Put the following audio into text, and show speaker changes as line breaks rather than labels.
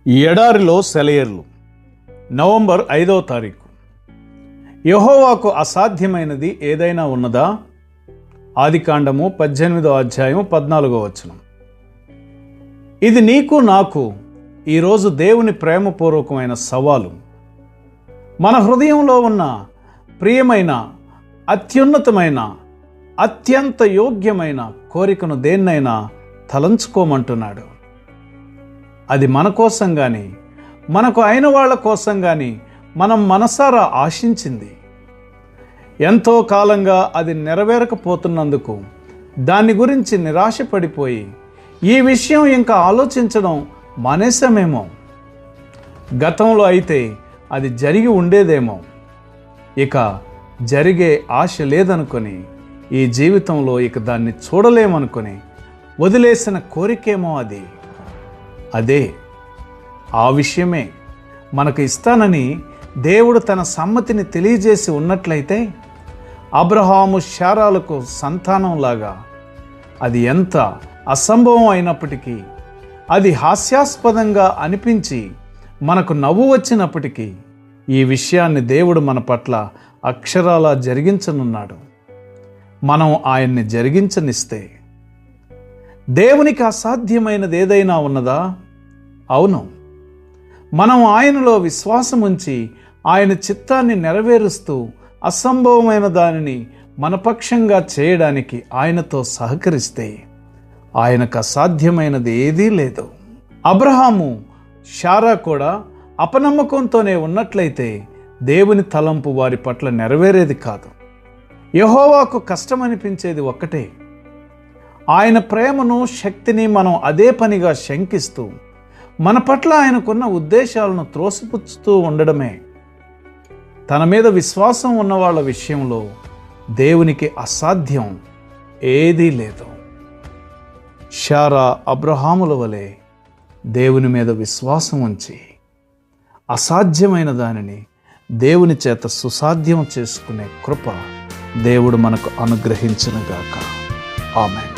ఎడారిలో సెలయేర్లు. నవంబర్ 5వ తారీఖు. యెహోవాకు అసాధ్యమైనది ఏదైనా ఉన్నదా? ఆదికాండము 18వ అధ్యాయం 14వ వచనం. ఇది నీకు నాకు ఈరోజు దేవుని ప్రేమపూర్వకమైన సవాలు. మన హృదయంలో ఉన్న ప్రియమైన, అత్యున్నతమైన, అత్యంత యోగ్యమైన కోరికను దేన్నైనా తలంచుకోమంటున్నాడు. అది మన కోసం కానీ, మనకు అయిన వాళ్ళ కోసం కానీ మనం మనసారా ఆశించింది. ఎంతో కాలంగా అది నెరవేరకపోతున్నందుకు దాని గురించి నిరాశపడిపోయి ఈ విషయం ఇంకా ఆలోచించడం మానేశామేమో. గతంలో అయితే అది జరిగి ఉండేదేమో, ఇక జరిగే ఆశ లేదనుకొని ఈ జీవితంలో ఇక దాన్ని చూడలేమనుకొని వదిలేసిన కోరికేమో అది. అదే ఆ విషయమే మనకు ఇస్తానని దేవుడు తన సమ్మతిని తెలియజేసి ఉన్నట్లయితే అబ్రహాము శారాలకు సంతానంలాగా అది ఎంత అసంభవం అయినప్పటికీ, అది హాస్యాస్పదంగా అనిపించి మనకు నవ్వు వచ్చినప్పటికీ ఈ విషయాన్ని దేవుడు మన పట్ల అక్షరాలా జరిగించనున్నాడు. మనం ఆయన్ని జరిగించనిస్తే. దేవునికి అసాధ్యమైనది ఏదైనా ఉన్నదా? అవును. మనం ఆయనలో విశ్వాసం ఉంచి ఆయన చిత్తాన్ని నెరవేరుస్తూ అసంభవమైన దానిని మన పక్షంగా చేయడానికి ఆయనతో సహకరిస్తే ఆయనకు అసాధ్యమైనది ఏదీ లేదు. అబ్రహాము, శారా కూడా అపనమ్మకంతోనే ఉన్నట్లయితే దేవుని తలంపు వారి పట్ల నెరవేరేది కాదు. యెహోవాకు కష్టమనిపించేది ఒక్కటే, ఆయన ప్రేమను, శక్తిని మనం అదే పనిగా శంకిస్తూ మన పట్ల ఆయనకున్న ఉద్దేశాలను త్రోసిపుచ్చుతూ ఉండడమే. తన మీద విశ్వాసం ఉన్న వాళ్ళ విషయంలో దేవునికి అసాధ్యం ఏదీ లేదు. శారా అబ్రహాముల వలె దేవుని మీద విశ్వాసం ఉంచి అసాధ్యమైన దానిని దేవుని చేత సుసాధ్యం చేసుకునే కృప దేవుడు మనకు అనుగ్రహించునుగాక. ఆమేన్.